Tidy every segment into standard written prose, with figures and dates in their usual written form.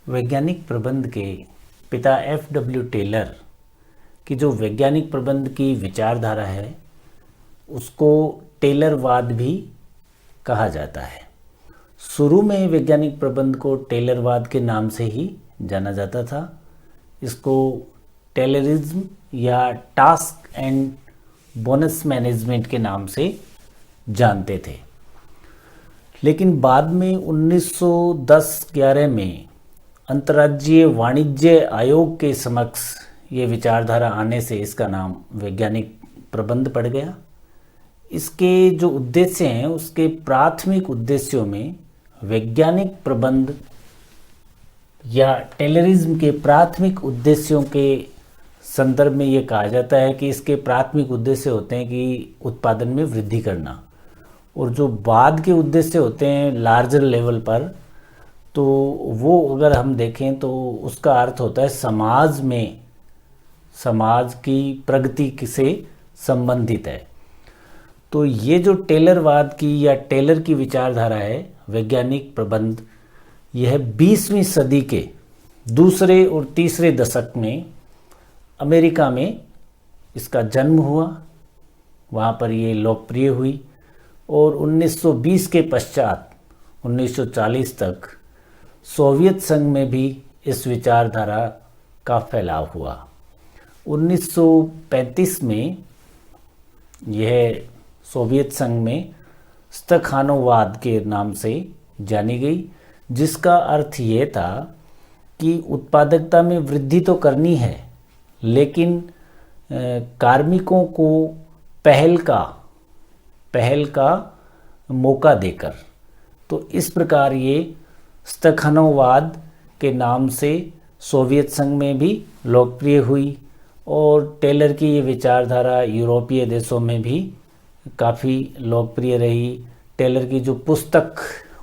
वैज्ञानिक प्रबंध के पिता F.W. टेलर की जो वैज्ञानिक प्रबंध की विचारधारा है उसको टेलरवाद भी कहा जाता है। शुरू में वैज्ञानिक प्रबंध को टेलरवाद के नाम से ही जाना जाता था। इसको टेलरिज्म या टास्क एंड बोनस मैनेजमेंट के नाम से जानते थे। लेकिन बाद में 1910-11 में अंतर्राज्यीय वाणिज्य आयोग के समक्ष ये विचारधारा आने से इसका नाम वैज्ञानिक प्रबंध पड़ गया। इसके जो उद्देश्य हैं उसके प्राथमिक उद्देश्यों में वैज्ञानिक प्रबंध या टेलरिज्म के प्राथमिक उद्देश्यों के संदर्भ में ये कहा जाता है कि इसके प्राथमिक उद्देश्य होते हैं कि उत्पादन में वृद्धि करना, और जो बाद के उद्देश्य होते हैं लार्जर लेवल पर, तो वो अगर हम देखें तो उसका अर्थ होता है समाज की प्रगति से संबंधित है। तो ये जो टेलरवाद की या टेलर की विचारधारा है वैज्ञानिक प्रबंध, यह 20वीं सदी के दूसरे और तीसरे दशक में अमेरिका में इसका जन्म हुआ, वहाँ पर ये लोकप्रिय हुई और 1920 के पश्चात 1940 तक सोवियत संघ में भी इस विचारधारा का फैलाव हुआ। 1935 में यह सोवियत संघ में स्ताखानोवाद के नाम से जानी गई, जिसका अर्थ ये था कि उत्पादकता में वृद्धि तो करनी है लेकिन कार्मिकों को पहल का मौका देकर। तो इस प्रकार ये स्ताखानोवाद के नाम से सोवियत संघ में भी लोकप्रिय हुई और टेलर की ये विचारधारा यूरोपीय देशों में भी काफ़ी लोकप्रिय रही। टेलर की जो पुस्तक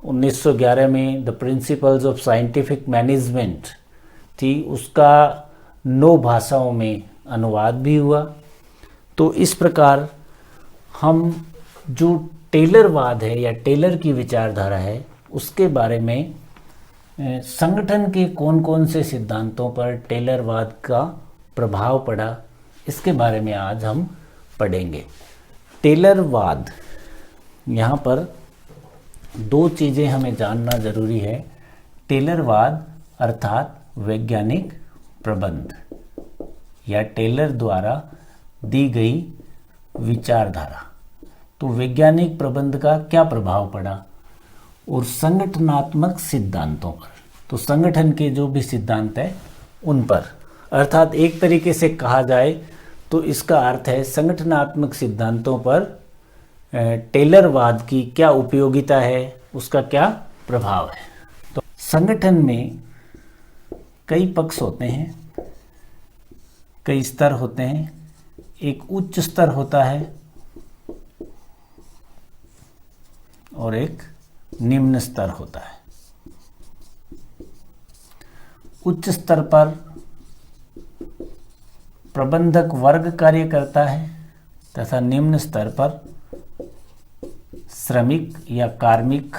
1911 में the principles of scientific management थी, उसका 9 भाषाओं में अनुवाद भी हुआ। तो इस प्रकार हम जो टेलरवाद है या टेलर की विचारधारा है उसके बारे में संगठन के कौन कौन से सिद्धांतों पर टेलरवाद का प्रभाव पड़ा, इसके बारे में आज हम पढ़ेंगे। टेलरवाद, यहाँ पर 2 चीज़ें हमें जानना ज़रूरी है। टेलरवाद अर्थात वैज्ञानिक प्रबंध या टेलर द्वारा दी गई विचारधारा। तो वैज्ञानिक प्रबंध का क्या प्रभाव पड़ा और संगठनात्मक सिद्धांतों पर, तो संगठन के जो भी सिद्धांत है उन पर, अर्थात एक तरीके से कहा जाए तो इसका अर्थ है संगठनात्मक सिद्धांतों पर टेलरवाद की क्या उपयोगिता है, उसका क्या प्रभाव है। तो संगठन में कई पक्ष होते हैं, कई स्तर होते हैं। एक उच्च स्तर होता है और एक निम्न स्तर होता है। उच्च स्तर पर प्रबंधक वर्ग कार्य करता है तथा निम्न स्तर पर श्रमिक या कार्मिक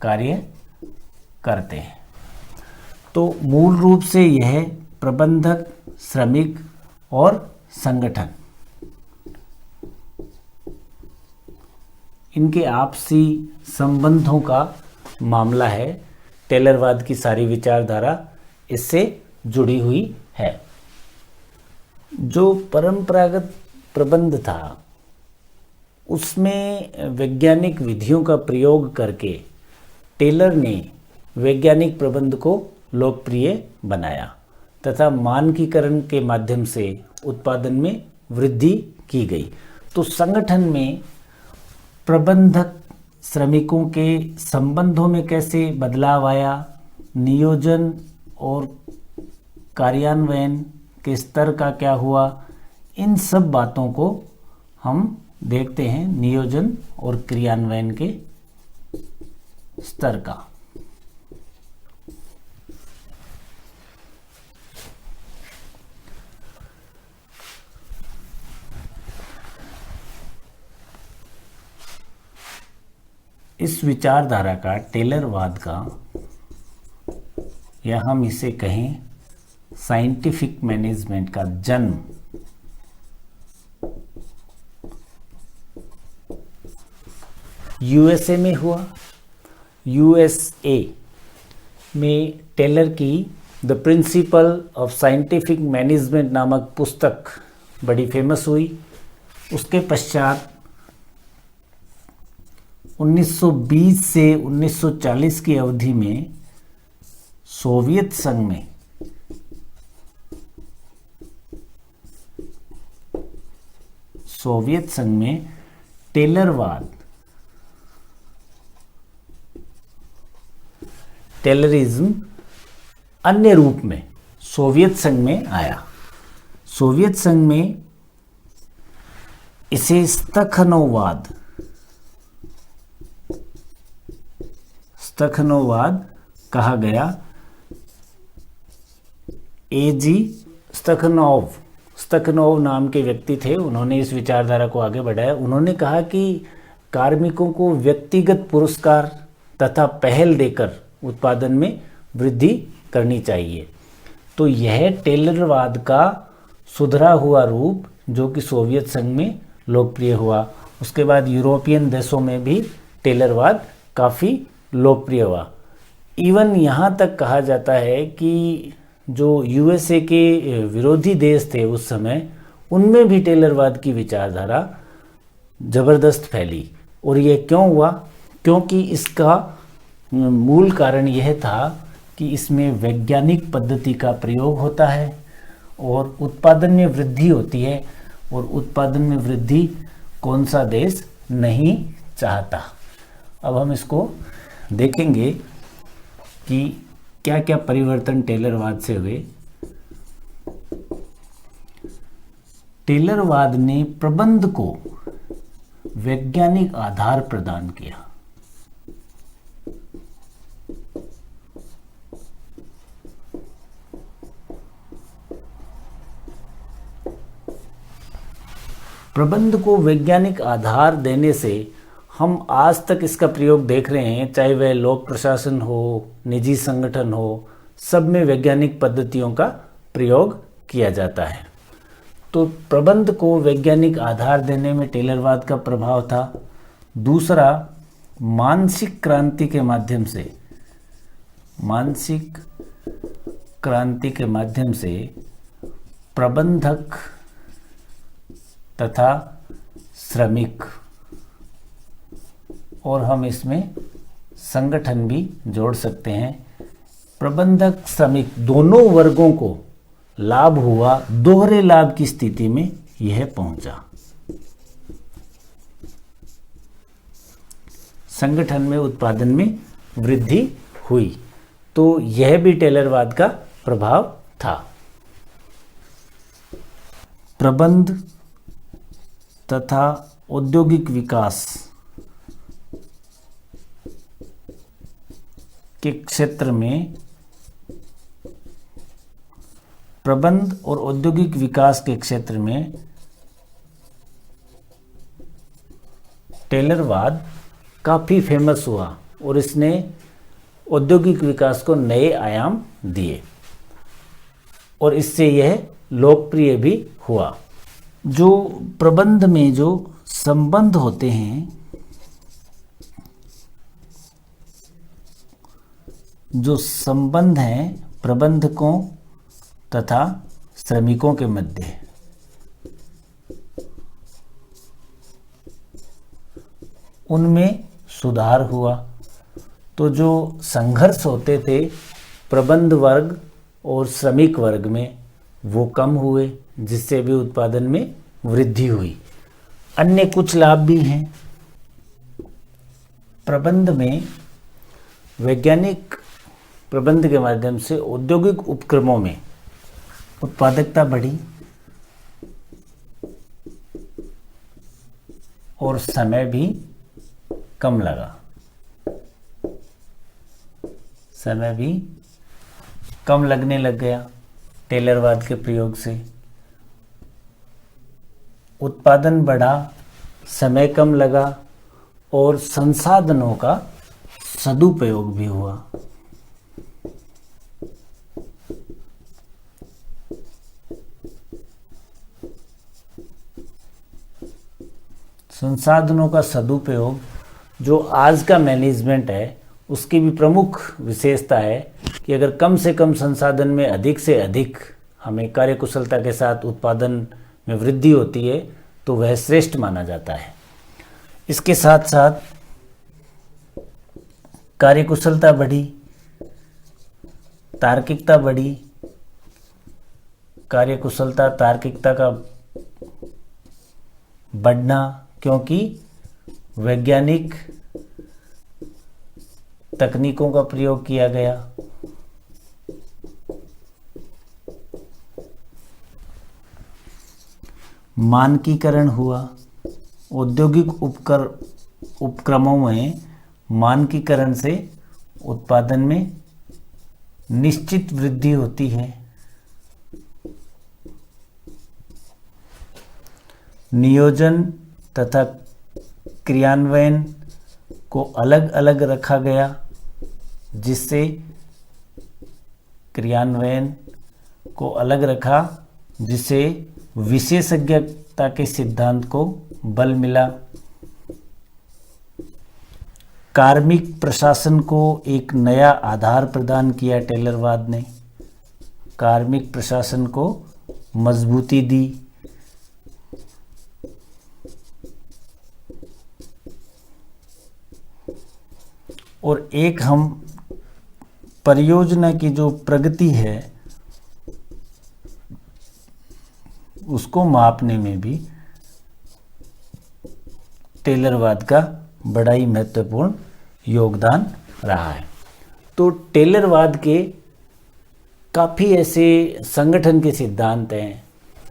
कार्य करते हैं। तो मूल रूप से यह प्रबंधक, श्रमिक और संगठन, इनके आपसी संबंधों का मामला है। टेलरवाद की सारी विचारधारा इससे जुड़ी हुई है। जो परंपरागत प्रबंध था उसमें वैज्ञानिक विधियों का प्रयोग करके टेलर ने वैज्ञानिक प्रबंध को लोकप्रिय बनाया तथा मानकीकरण के माध्यम से उत्पादन में वृद्धि की गई। तो संगठन में प्रबंधक श्रमिकों के संबंधों में कैसे बदलाव आया, नियोजन और कार्यान्वयन के स्तर का क्या हुआ, इन सब बातों को हम देखते हैं नियोजन और क्रियान्वयन के स्तर का। इस विचारधारा का, टेलरवाद का या हम इसे कहें साइंटिफिक मैनेजमेंट का जन्म यूएसए में हुआ। यूएसए में टेलर की the principle of scientific management नामक पुस्तक बड़ी फेमस हुई। उसके पश्चात 1920 से 1940 की अवधि में सोवियत संघ में टेलरिज्म अन्य रूप में सोवियत संघ में आया। सोवियत संघ में इसे स्ताखनोवाद कहा गया। एजी स्ताखनोव नाम के व्यक्ति थे, उन्होंने इस विचारधारा को आगे बढ़ाया। उन्होंने कहा कि कार्मिकों को व्यक्तिगत पुरस्कार तथा पहल देकर उत्पादन में वृद्धि करनी चाहिए। तो यह टेलरवाद का सुधरा हुआ रूप जो कि सोवियत संघ में लोकप्रिय हुआ। उसके बाद यूरोपियन देशों में भी टेलरवाद काफ़ी लोकप्रिय हुआ। इवन यहाँ तक कहा जाता है कि जो यूएसए के विरोधी देश थे उस समय, उनमें भी टेलरवाद की विचारधारा ज़बरदस्त फैली। और ये क्यों हुआ? क्योंकि इसका मूल कारण यह था कि इसमें वैज्ञानिक पद्धति का प्रयोग होता है और उत्पादन में वृद्धि होती है, और उत्पादन में वृद्धि कौन सा देश नहीं चाहता। अब हम इसको देखेंगे कि क्या क्या परिवर्तन टेलरवाद से हुए। टेलरवाद ने प्रबंध को वैज्ञानिक आधार प्रदान किया। प्रबंध को वैज्ञानिक आधार देने से हम आज तक इसका प्रयोग देख रहे हैं, चाहे वह लोक प्रशासन हो, निजी संगठन हो, सब में वैज्ञानिक पद्धतियों का प्रयोग किया जाता है। तो प्रबंध को वैज्ञानिक आधार देने में टेलरवाद का प्रभाव था। दूसरा, मानसिक क्रांति के माध्यम से प्रबंधक तथा श्रमिक, और हम इसमें संगठन भी जोड़ सकते हैं, प्रबंधक श्रमिक दोनों वर्गों को लाभ हुआ। दोहरे लाभ की स्थिति में यह पहुंचा। संगठन में उत्पादन में वृद्धि हुई। तो यह भी टेलरवाद का प्रभाव था। प्रबंध तथा औद्योगिक विकास के क्षेत्र में, प्रबंध और औद्योगिक विकास के क्षेत्र में टेलरवाद काफ़ी फेमस हुआ और इसने औद्योगिक विकास को नए आयाम दिए और इससे यह लोकप्रिय भी हुआ। जो प्रबंध में जो संबंध होते हैं, जो संबंध हैं प्रबंधकों तथा श्रमिकों के मध्य, उनमें सुधार हुआ। तो जो संघर्ष होते थे प्रबंध वर्ग और श्रमिक वर्ग में, वो कम हुए, जिससे भी उत्पादन में वृद्धि हुई। अन्य कुछ लाभ भी हैं। प्रबंध में वैज्ञानिक प्रबंध के माध्यम से औद्योगिक उपक्रमों में उत्पादकता बढ़ी और समय भी कम लगा। समय भी कम लगने लग गया टेलरवाद के प्रयोग से। उत्पादन बढ़ा, समय कम लगा और संसाधनों का सदुपयोग भी हुआ। संसाधनों का सदुपयोग जो आज का मैनेजमेंट है उसकी भी प्रमुख विशेषता है कि अगर कम से कम संसाधन में अधिक से अधिक हमें कार्यकुशलता के साथ उत्पादन में वृद्धि होती है तो वह श्रेष्ठ माना जाता है। इसके साथ साथ कार्यकुशलता बढ़ी, तार्किकता बढ़ी। कार्यकुशलता तार्किकता का बढ़ना क्योंकि वैज्ञानिक तकनीकों का प्रयोग किया गया। मानकीकरण हुआ। औद्योगिक उपक्रमों में मानकीकरण से उत्पादन में निश्चित वृद्धि होती है। नियोजन तथा क्रियान्वयन को अलग अलग रखा गया, जिससे क्रियान्वयन को अलग रखा जिससे विशेषज्ञता के सिद्धांत को बल मिला। कार्मिक प्रशासन को एक नया आधार प्रदान किया टेलरवाद ने। कार्मिक प्रशासन को मजबूती दी। और एक हम परियोजना की जो प्रगति है उसको मापने में भी टेलरवाद का बड़ा ही महत्वपूर्ण योगदान रहा है। तो टेलरवाद के काफ़ी ऐसे संगठन के सिद्धांत हैं,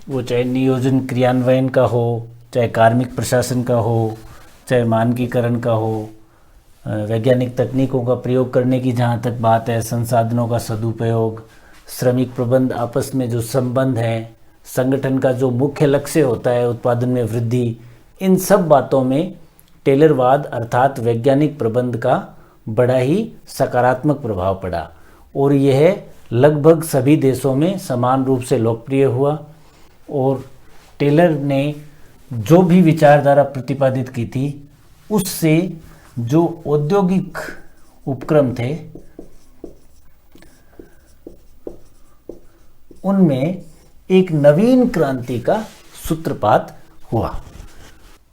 वो चाहे नियोजन क्रियान्वयन का हो, चाहे कार्मिक प्रशासन का हो, चाहे मानकीकरण का हो, वैज्ञानिक तकनीकों का प्रयोग करने की जहाँ तक बात है, संसाधनों का सदुपयोग, श्रमिक प्रबंध आपस में जो संबंध है, संगठन का जो मुख्य लक्ष्य होता है उत्पादन में वृद्धि, इन सब बातों में टेलरवाद अर्थात वैज्ञानिक प्रबंध का बड़ा ही सकारात्मक प्रभाव पड़ा और यह लगभग सभी देशों में समान रूप से लोकप्रिय हुआ। और टेलर ने जो भी विचारधारा प्रतिपादित की थी उससे जो औद्योगिक उपक्रम थे उनमें एक नवीन क्रांति का सूत्रपात हुआ।